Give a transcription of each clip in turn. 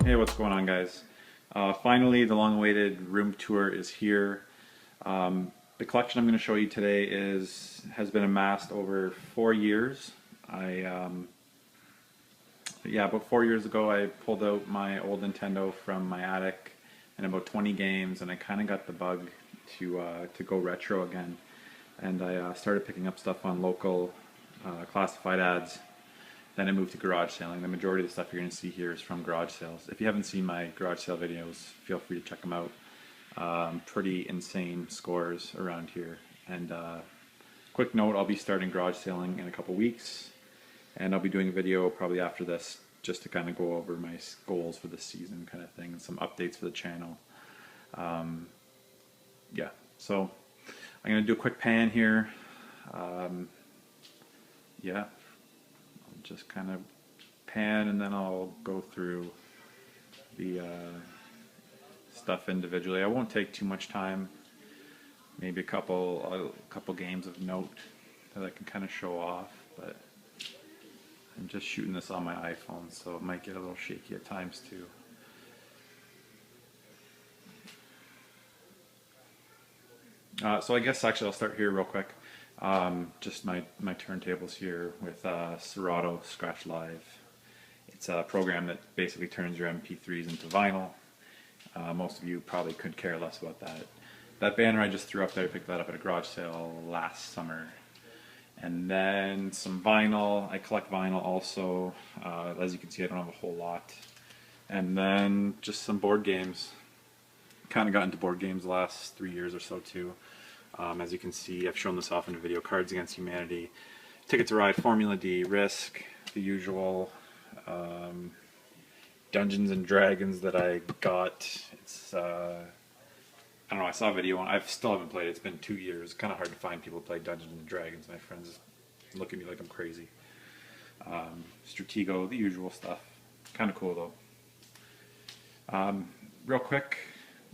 Hey, what's going on, guys? Finally, the long-awaited room tour is here. The collection I'm going to show you today has been amassed over 4 years. About 4 years ago, I pulled out my old Nintendo from my attic and about 20 games, and I kind of got the bug to go retro again. And I started picking up stuff on local classified ads. Then I moved to garage selling. The majority of the stuff you're going to see here is from garage sales. If you haven't seen my garage sale videos, feel free to check them out. Pretty insane scores around here. And quick note, I'll be starting garage selling in a couple weeks. And I'll be doing a video probably after this just to kind of go over my goals for the season kind of thing. And some updates for the channel. So I'm going to do a quick pan here. Just kind of pan, and then I'll go through the stuff individually. I won't take too much time. Maybe a couple games of note that I can kind of show off, but I'm just shooting this on my iPhone, so it might get a little shaky at times too. So I guess actually I'll start here real quick. Just my turntables here with Serato Scratch Live. It's a program that basically turns your MP3s into vinyl. Most of you probably could care less about that. That banner I just threw up there, I picked that up at a garage sale last summer. And then some vinyl. I collect vinyl also. As you can see, I don't have a whole lot. And then just some board games. Kind of got into board games the last 3 years or so too. As you can see, I've shown this off in a video, Cards Against Humanity, Ticket to Ride, Formula D, Risk, the usual, Dungeons and Dragons that I got. It's, I don't know, I saw a video, I still haven't played it, it's been 2 years. Kind of hard to find people who play Dungeons and Dragons. My friends look at me like I'm crazy. Stratego, the usual stuff. Kind of cool though. Real quick,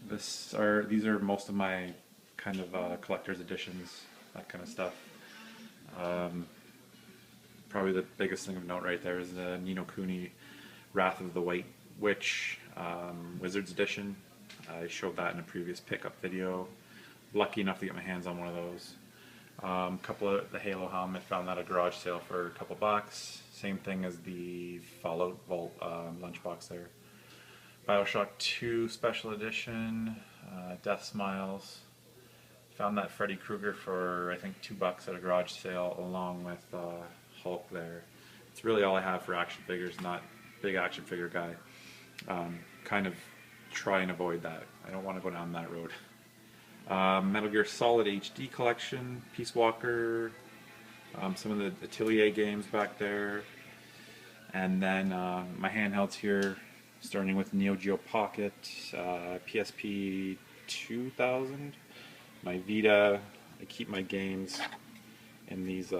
these are most of my kind of collector's editions, that kind of stuff. Probably the biggest thing of note right there is the Ni no Kuni Wrath of the White Witch Wizards edition. I showed that in a previous pickup video. Lucky enough to get my hands on one of those. Couple of the Halo helmet, found that at a garage sale for a couple bucks. Same thing as the Fallout Vault lunchbox there. Bioshock 2 Special Edition, Death Smiles. Found that Freddy Krueger for I think $2 at a garage sale, along with Hulk there. It's really all I have for action figures. Not a big action figure guy. Kind of try and avoid that. I don't want to go down that road. Metal Gear Solid HD collection, Peace Walker, some of the Atelier games back there, and then my handhelds here, starting with Neo Geo Pocket, PSP 2000. My Vita. I keep my games in these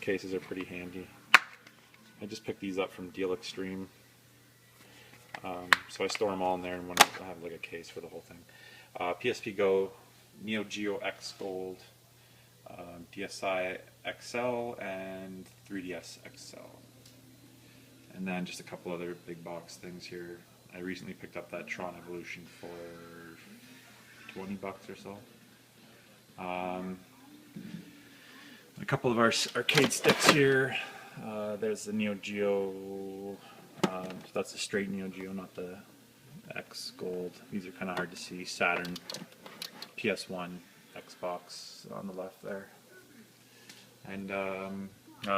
cases, are pretty handy. I just picked these up from Deal Extreme. So I store them all in there, and I have like a case for the whole thing. PSP Go, Neo Geo X Gold, DSi XL, and 3DS XL. And then just a couple other big box things here. I recently picked up that Tron Evolution for $20 or so. A couple of our arcade sticks here. There's the Neo Geo, so that's the straight Neo Geo, not the X Gold. These are kind of hard to see. Saturn, PS1, Xbox on the left there. And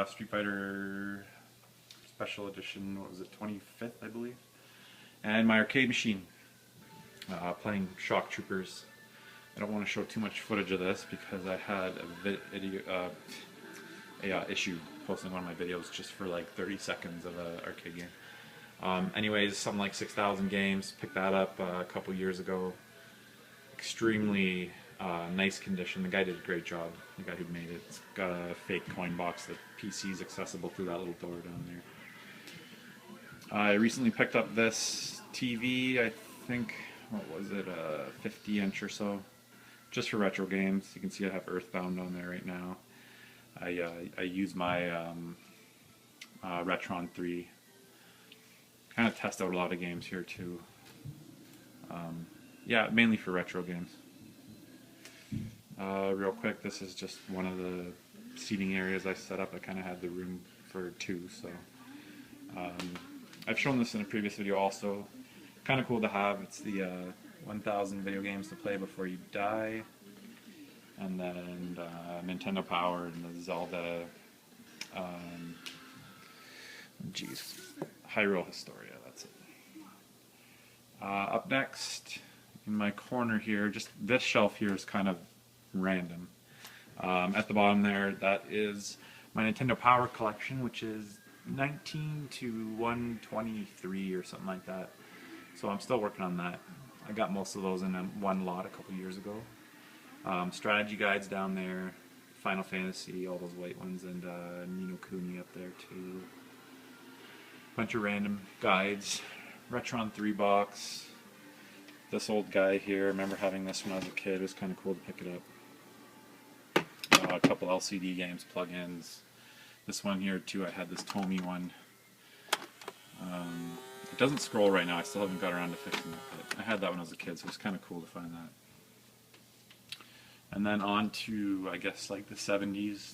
Street Fighter Special Edition, what was it, 25th I believe. And my arcade machine, playing Shock Troopers. I don't want to show too much footage of this because I had a issue posting one of my videos just for like 30 seconds of an arcade game. Anyways, something like 6,000 games. Picked that up a couple years ago. Extremely nice condition. The guy did a great job. The guy who made it. It's got a fake coin box that PC is accessible through that little door down there. I recently picked up this TV. I think, what was it, a 50-inch or so. Just for retro games. You can see I have Earthbound on there right now. I use my Retron 3 Kind of test out a lot of games here too. Yeah, mainly for retro games. Real quick, this is just one of the seating areas I set up. I kind of had the room for two, so I've shown this in a previous video also. Kind of cool to have. It's the 1000 video games to play before you die, and then Nintendo Power and the Zelda, Hyrule Historia, that's it. Up next, in my corner here, just this shelf here is kind of random. At the bottom there, that is my Nintendo Power collection, which is 19 to 123 or something like that. So I'm still working on that. I got most of those in one lot a couple years ago. Strategy guides down there, Final Fantasy, all those white ones, and Ni no Kuni up there too. Bunch of random guides. Retron 3 box. This old guy here, I remember having this when I was a kid. It was kind of cool to pick it up. A couple LCD games, plugins. This one here too, I had this Tomy one. It doesn't scroll right now, I still haven't got around to fixing it, but I had that when I was a kid, so it was kind of cool to find that. And then on to, I guess, like the 70s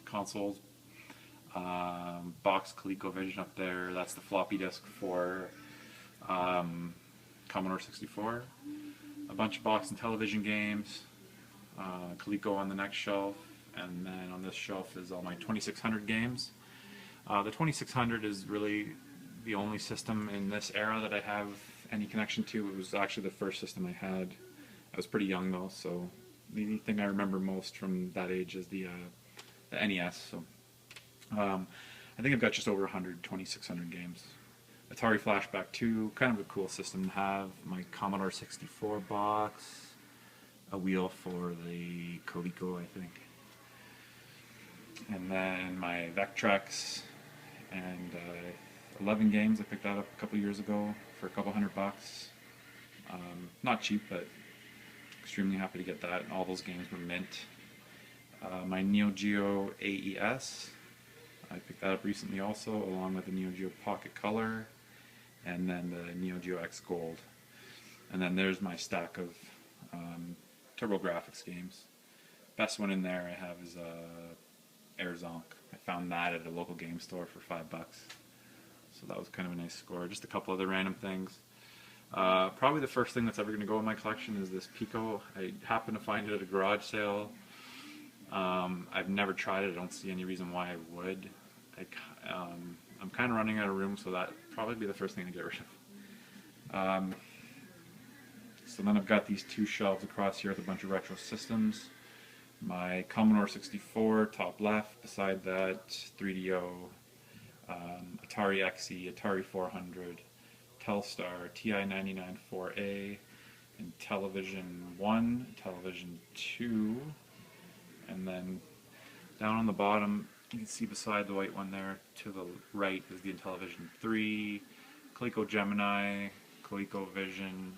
consoles. Box ColecoVision up there, that's the floppy disk for Commodore 64. A bunch of box and television games. Coleco on the next shelf, and then on this shelf is all my 2600 games. The 2600 is really the only system in this era that I have any connection to. It was actually the first system I had. I was pretty young though, so the thing I remember most from that age is the NES. So I think I've got just over 100 2600 games. Atari Flashback 2, kind of a cool system to have. My Commodore 64 box. A wheel for the Coleco, I think. And then my Vectrex, and 11 games. I picked that up a couple years ago for a couple $100. Not cheap, but extremely happy to get that. All those games were mint. My Neo Geo AES, I picked that up recently also, along with the Neo Geo Pocket Color, and then the Neo Geo X Gold. And then there's my stack of TurboGrafx games. Best one in there I have is Air Zonk. I found that at a local game store for $5. So that was kind of a nice score. Just a couple other random things. Probably the first thing that's ever going to go in my collection is this Pico. I happened to find it at a garage sale. I've never tried it. I don't see any reason why I would. I'm kind of running out of room, so that'd probably be the first thing to get rid of. So then I've got these two shelves across here with a bunch of retro systems. My Commodore 64, top left. Beside that, 3DO, Atari XE, Atari 400, Telstar, TI-99 4A, and Television 1, Television 2. And then down on the bottom, you can see beside the white one there, to the right is the Intellivision 3, Coleco Gemini, ColecoVision,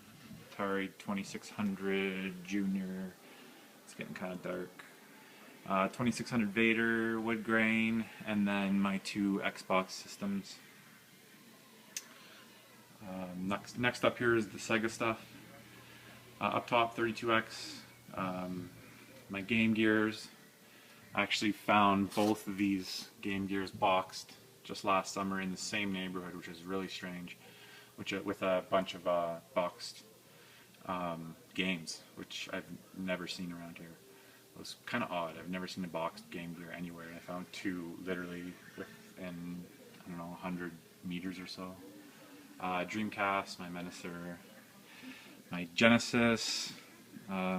Atari 2600 Junior, it's getting kind of dark, 2600 Vader, wood grain, and then my two Xbox systems. Next up here is the Sega stuff. Up top, 32X, my Game Gears. I actually found both of these Game Gears boxed just last summer in the same neighborhood, which is really strange, with a bunch of boxed games, which I've never seen around here. It was kind of odd. I've never seen a boxed Game Gear anywhere, and I found two literally within, I don't know, 100 meters or so. Dreamcast, my Menacer, my Genesis,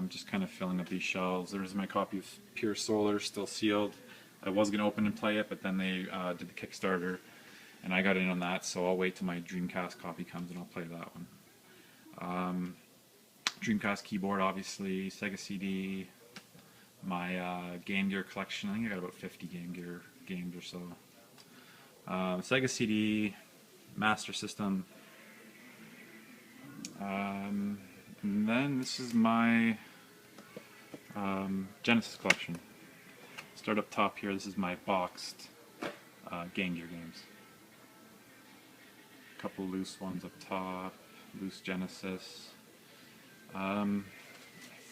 just kind of filling up these shelves. There's my copy of Pure Solar, still sealed. I was going to open and play it, but then they did the Kickstarter, and I got in on that, so I'll wait till my Dreamcast copy comes and I'll play that one. Dreamcast keyboard, obviously, Sega CD, my Game Gear collection. I think I got about 50 Game Gear games or so. Sega CD, Master System, and then this is my Genesis collection. Start up top here, this is my boxed Game Gear games. A couple loose ones up top, loose Genesis. I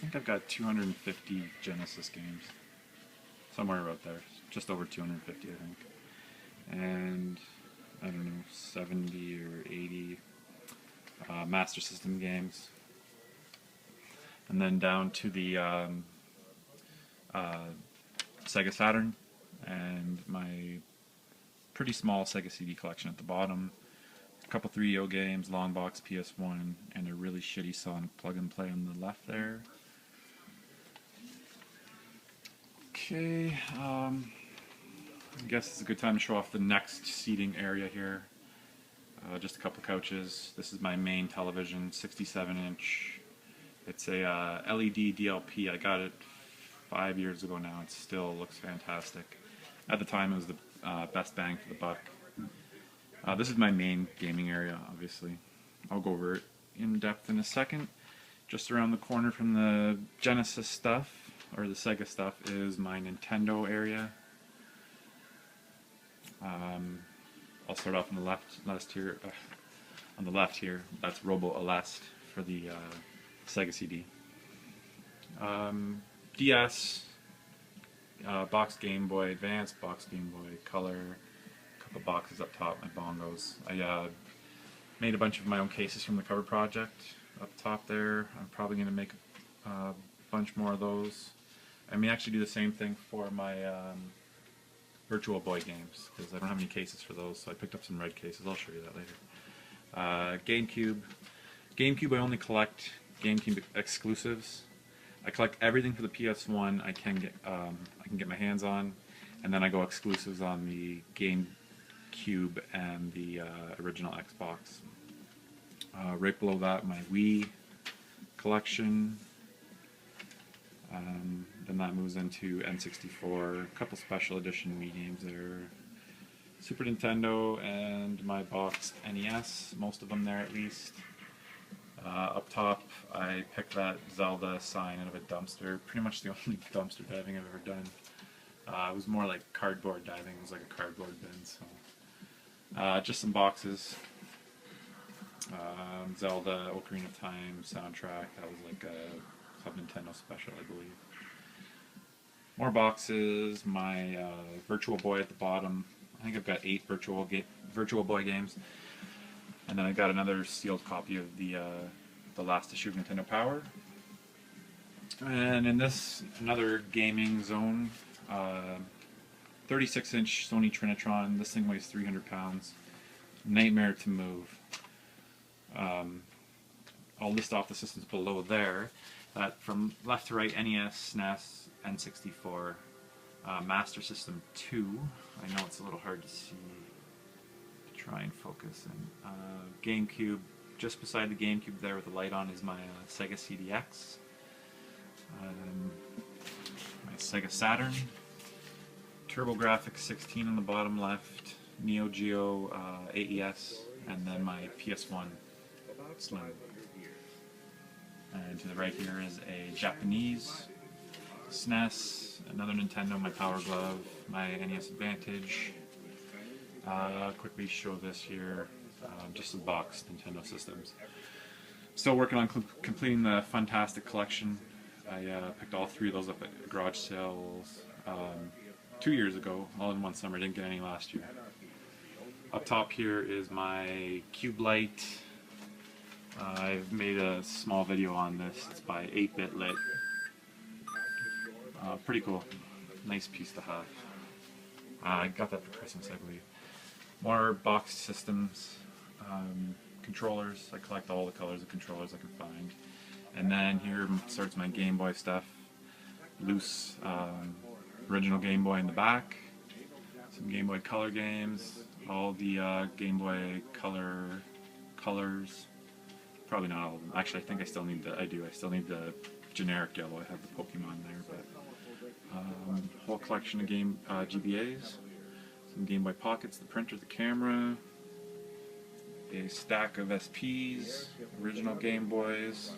think I've got 250 Genesis games. Somewhere about there. Just over 250, I think. And, I don't know, 70 or 80 Master System games. And then down to the Sega Saturn and my pretty small Sega CD collection at the bottom. A couple 3DO games, long box PS1, and a really shitty Sonic plug and play on the left there. Okay, I guess it's a good time to show off the next seating area here. Just a couple couches. This is my main television, 67-inch. It's a LED DLP. I got it 5 years ago now. It still looks fantastic. At the time, it was the best bang for the buck. This is my main gaming area, obviously. I'll go over it in depth in a second. Just around the corner from the Genesis stuff, or the Sega stuff, is my Nintendo area. I'll start off on the left here. On the left here, that's Robo Aleste for the Sega CD. DS, box Game Boy Advance, box Game Boy Color, a couple boxes up top, my bongos. I made a bunch of my own cases from the cover project up top there. I'm probably going to make a bunch more of those. I may actually do the same thing for my Virtual Boy games, because I don't have any cases for those, so I picked up some red cases. I'll show you that later. GameCube. GameCube, I only collect GameCube exclusives. I collect everything for the PS1 I can get my hands on, and then I go exclusives on the GameCube and the original Xbox. Right below that, my Wii collection. Then that moves into N64, a couple special edition Wii games there, Super Nintendo, and my box NES, most of them there at least. Up top, I picked that Zelda sign out of a dumpster, pretty much the only dumpster diving I've ever done. It was more like cardboard diving, it was like a cardboard bin, so. Just some boxes. Zelda, Ocarina of Time soundtrack, that was like a Club Nintendo special, I believe. More boxes, my Virtual Boy at the bottom. I think I've got 8 Virtual Boy games. And then I got another sealed copy of the last issue of Nintendo Power. And in this, another gaming zone, 36-inch Sony Trinitron. This thing weighs 300 pounds. Nightmare to move. I'll list off the systems below there. From left to right, NES, SNES, N64, Master System 2. I know it's a little hard to see. Try and focus in. GameCube, just beside the GameCube there with the light on is my Sega CDX. My Sega Saturn. TurboGrafx 16 on the bottom left. Neo Geo AES, and then my PS1 Slim. And to the right here is a Japanese SNES, another Nintendo, my Power Glove, my NES Advantage. Quickly show this here, just a box Nintendo systems. Still working on completing the Funtastic collection. I picked all 3 of those up at garage sales 2 years ago, all in one summer. I didn't get any last year. Up top here is my Cube Light. I've made a small video on this. It's by 8-Bit Lit. Pretty cool. Nice piece to have. I got that for Christmas, I believe. More boxed systems, controllers. I collect all the colors of controllers I can find. And then here starts my Game Boy stuff. Loose original Game Boy in the back. Some Game Boy Color games. All the Game Boy colors. Probably not all of them. Actually, I think I still need I still need the generic yellow. I have the Pokemon there, but whole collection of GBAs, some Game Boy Pockets, the printer, the camera, a stack of SPs, original Game Boys,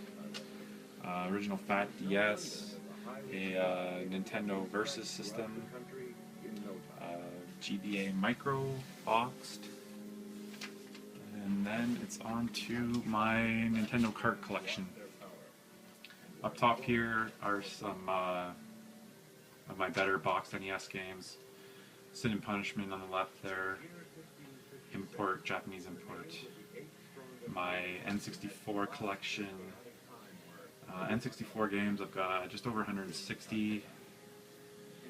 original Fat DS, a Nintendo Versus system, GBA Micro boxed, And then it's on to my Nintendo cart collection. Up top here are some of my better boxed NES games. Sin and Punishment on the left there. Import, Japanese import. My N64 collection. N64 games, I've got just over 160.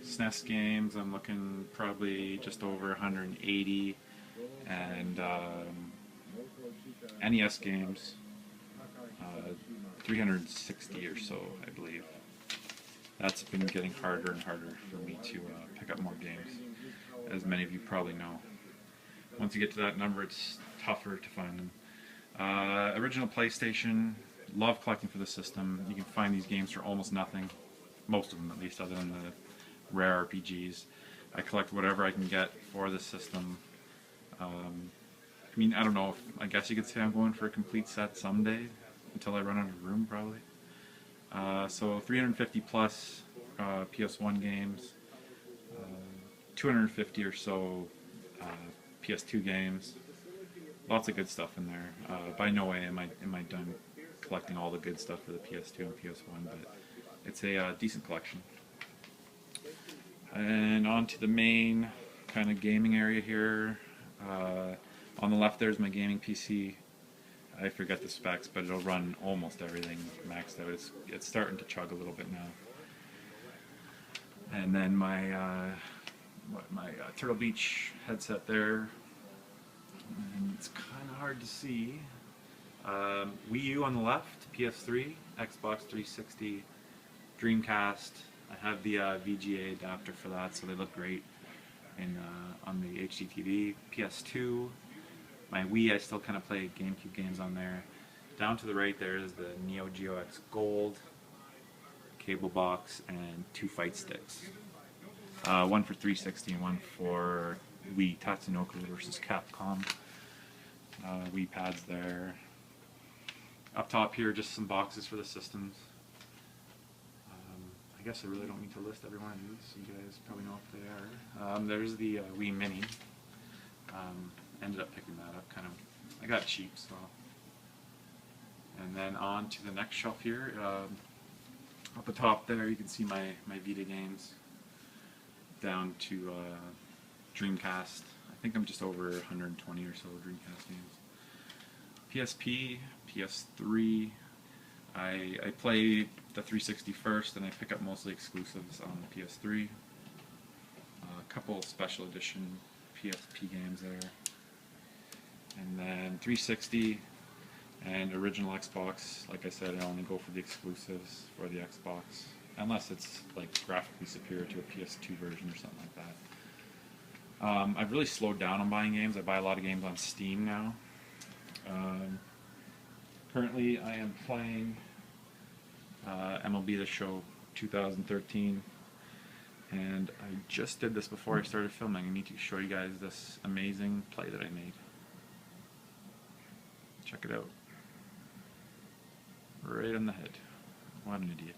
SNES games, I'm looking probably just over 180. And NES games, 360 or so, I believe. That's been getting harder and harder for me to pick up more games, as many of you probably know. Once you get to that number, it's tougher to find them. Original PlayStation, love collecting for the system. You can find these games for almost nothing, most of them at least, other than the rare RPGs. I collect whatever I can get for the system. I mean, I don't know, I guess you could say I'm going for a complete set someday, until I run out of room probably. So 350 plus PS1 games, 250 or so PS2 games. Lots of good stuff in there. By no way am I done collecting all the good stuff for the PS2 and PS1, but it's a decent collection. And on to the main kind of gaming area here. On the left there's my gaming PC. I forget the specs, but it'll run almost everything maxed out. It's starting to chug a little bit now. And then my Turtle Beach headset there. And it's kind of hard to see. Wii U on the left, PS3, Xbox 360, Dreamcast. I have the VGA adapter for that, so they look great on the HD TV. PS2. My Wii, I still kind of play GameCube games on there. Down to the right there is the Neo Geo X Gold, cable box, and 2 fight sticks. One for 360 and one for Wii, Tatsunoko versus Capcom. Wii pads there. Up top here, just some boxes for the systems. I guess I really don't need to list every one of these, so you guys probably know what they are. There's the Wii Mini. Ended up picking that up, kind of, I got it cheap, so. And then on to the next shelf here. Up the top there you can see my Vita games, down to Dreamcast. I think I'm just over 120 or so Dreamcast games. PSP, PS3, I play the 360 first, and I pick up mostly exclusives on the PS3. A couple special edition PSP games there. And then 360 and original Xbox. Like I said, I only go for the exclusives for the Xbox, unless it's like graphically superior to a PS2 version or something like that. I've really slowed down on buying games. I buy a lot of games on Steam now. Currently, I am playing MLB The Show 2013, and I just did this before I started filming. I need to show you guys this amazing play that I made. Check it out. Right on the head. What an idiot.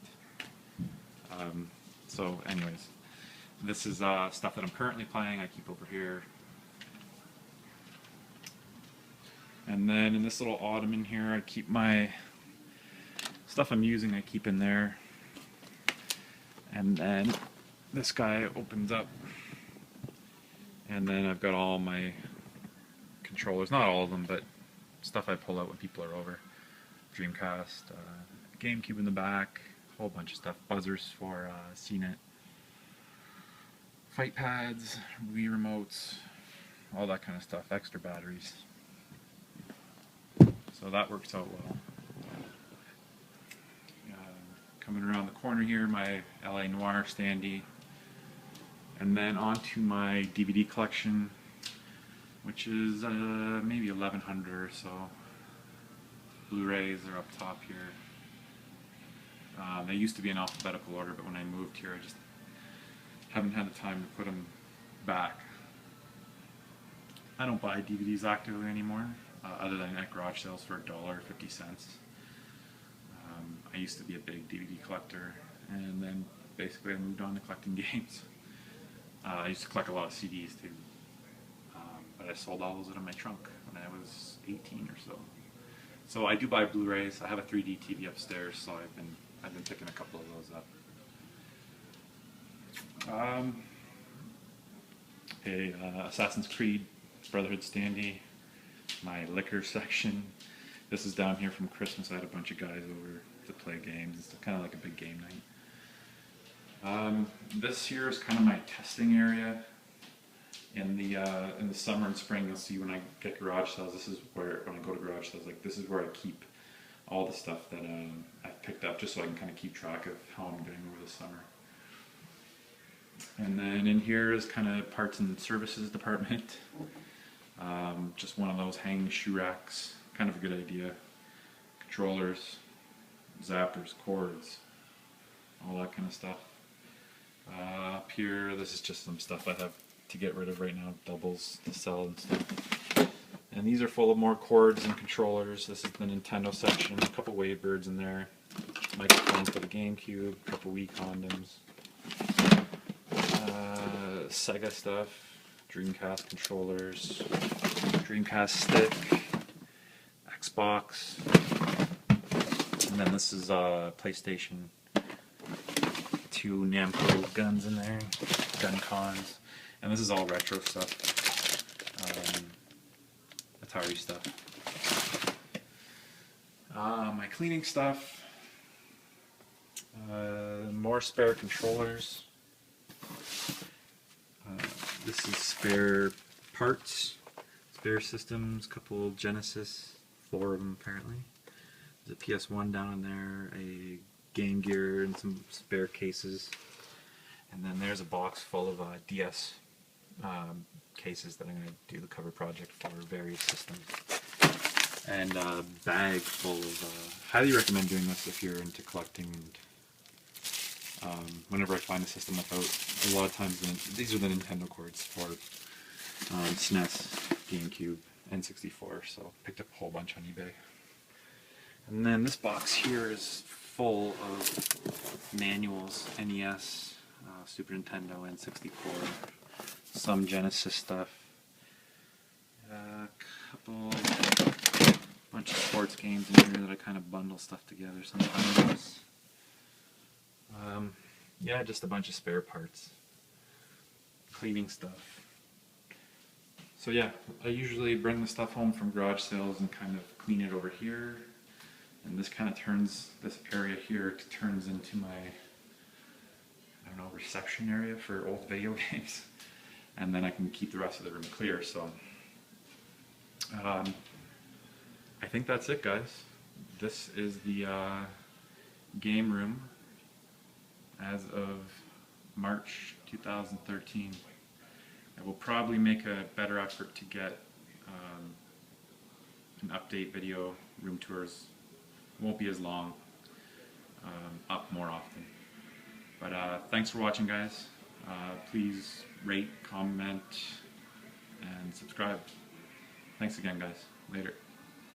So anyways, this is stuff that I'm currently playing. I keep over here. And then in this little ottoman here, I keep my stuff I'm using, I keep in there. And then this guy opens up. And then I've got all my controllers, not all of them, but stuff I pull out when people are over. Dreamcast, GameCube in the back, a whole bunch of stuff. Buzzers for CNET. Fight pads, Wii remotes, all that kind of stuff. Extra batteries. So that works out well. Coming around the corner here, my LA Noir standee. And then onto my DVD collection, which is maybe 1,100 or so. Blu-rays are up top here. They used to be in alphabetical order, but when I moved here, I just haven't had the time to put them back. I don't buy DVDs actively anymore, other than at garage sales for $1.50. I used to be a big DVD collector, and then basically I moved on to collecting games. I used to collect a lot of CDs too, but I sold all those out of my trunk when when I was 18 or so. So I do buy Blu-rays. I have a 3D TV upstairs, so I've been picking a couple of those up. Assassin's Creed, Brotherhood Standee, my liquor section. This is down here from Christmas. I had a bunch of guys over to play games. It's kind of like a big game night. This here is kind of my testing area. In the summer and spring, you'll see when I get garage sales. This is where, when I go to garage sales, like this is where I keep all the stuff that I've picked up, just so I can kind of keep track of how I'm doing over the summer. And then in here is kind of parts and services department. Just one of those hanging shoe racks, kind of a good idea. Controllers, zappers, cords, all that kind of stuff. Up here, this is just some stuff I have to get rid of right now, doubles to sell and stuff. And these are full of more cords and controllers. This is the Nintendo section, a couple Wavebirds in there, microphone for the GameCube, a couple Wii condoms, Sega stuff, Dreamcast controllers, Dreamcast stick, Xbox, and then this is PlayStation 2 Namco guns in there, gun cons, and this is all retro stuff, Atari stuff. My cleaning stuff, more spare controllers. This is spare parts, spare systems, couple Genesis, 4 of them apparently. There's a PS1 down in there, a Game Gear, and some spare cases. And then there's a box full of DS cases that I'm going to do the cover project for various systems. And a bag full of, highly recommend doing this if you're into collecting. And whenever I find a system without, a lot of times these are the Nintendo cords for SNES, GameCube, N64, so picked up a whole bunch on eBay. And then this box here is full of manuals, NES, Super Nintendo, N64, some Genesis stuff, bunch of sports games in here that I kind of bundle stuff together sometimes. Yeah, just a bunch of spare parts, cleaning stuff. So yeah, I usually bring the stuff home from garage sales and kind of clean it over here. And this kind of turns, this area here turns into my, I don't know, reception area for old video games. And then I can keep the rest of the room clear. So I think that's it, guys. This is the game room as of March 2013. I will probably make a better effort to get an update video, room tours. Won't be as long, up more often. But thanks for watching, guys. Please rate, comment, and subscribe. Thanks again, guys. Later.